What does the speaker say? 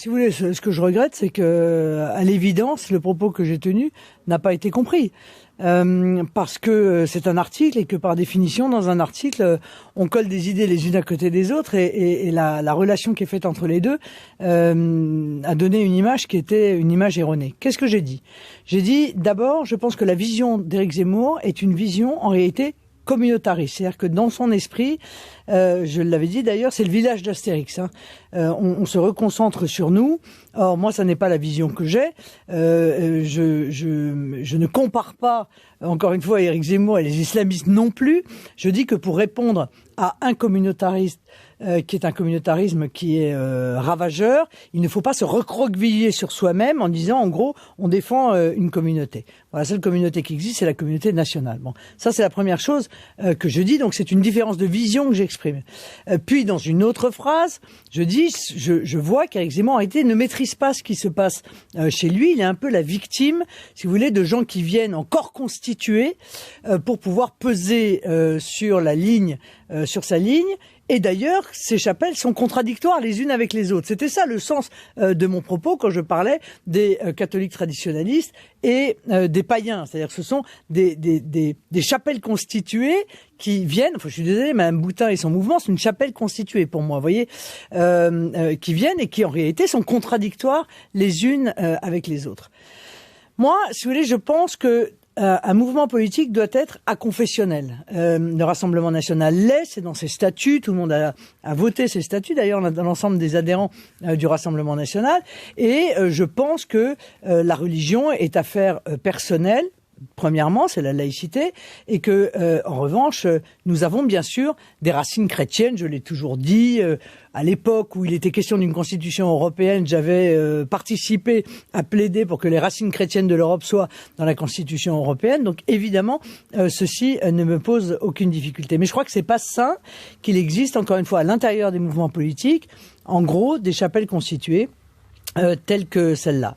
Si vous voulez, ce que je regrette, c'est que, à l'évidence, le propos que j'ai tenu n'a pas été compris. Parce que c'est un article et que par définition, dans un article, on colle des idées les unes à côté des autres et la relation qui est faite entre les deux a donné une image qui était une image erronée. Qu'est-ce que j'ai dit? J'ai dit, d'abord, je pense que la vision d'Éric Zemmour est une vision, en réalité, communautariste. C'est-à-dire que dans son esprit, je l'avais dit d'ailleurs, c'est le village d'Astérix. On se reconcentre sur nous. Or, moi, ça n'est pas la vision que j'ai. Je ne compare pas, encore une fois, Éric Zemmour et les islamistes non plus. Je dis que pour répondre à un communautariste qui est un communautarisme qui est ravageur, il ne faut pas se recroqueviller sur soi-même en disant, en gros, on défend une communauté. Voilà, la seule communauté qui existe, c'est la communauté nationale. Bon, ça, c'est la première chose que je dis. Donc, c'est une différence de vision que j'exprime. Puis, dans une autre phrase, je dis, je vois qu'Éric Zemmour, en réalité, ne maîtrise pas ce qui se passe chez lui. Il est un peu la victime, si vous voulez, de gens qui viennent en corps constitué pour pouvoir peser sur la ligne, sur sa ligne. Et d'ailleurs, ces chapelles sont contradictoires les unes avec les autres. C'était ça le sens de mon propos quand je parlais des catholiques traditionnalistes et des païens. C'est-à-dire que ce sont des chapelles constituées qui viennent, enfin je suis désolé, Mme Boutin et son mouvement, c'est une chapelle constituée pour moi, vous voyez, qui viennent et qui en réalité sont contradictoires les unes avec les autres. Moi, si vous voulez, je pense que un mouvement politique doit être aconfessionnel. Le Rassemblement national l'est, c'est dans ses statuts, tout le monde a voté ses statuts, d'ailleurs dans l'ensemble des adhérents du Rassemblement national, et je pense que la religion est affaire personnelle. Premièrement, c'est la laïcité, et que, en revanche, nous avons bien sûr des racines chrétiennes. Je l'ai toujours dit. À l'époque où il était question d'une constitution européenne, j'avais participé à plaider pour que les racines chrétiennes de l'Europe soient dans la constitution européenne. Donc, évidemment, ceci ne me pose aucune difficulté. Mais je crois que c'est pas sain qu'il existe, encore une fois, à l'intérieur des mouvements politiques, en gros, des chapelles constituées telles que celle-là.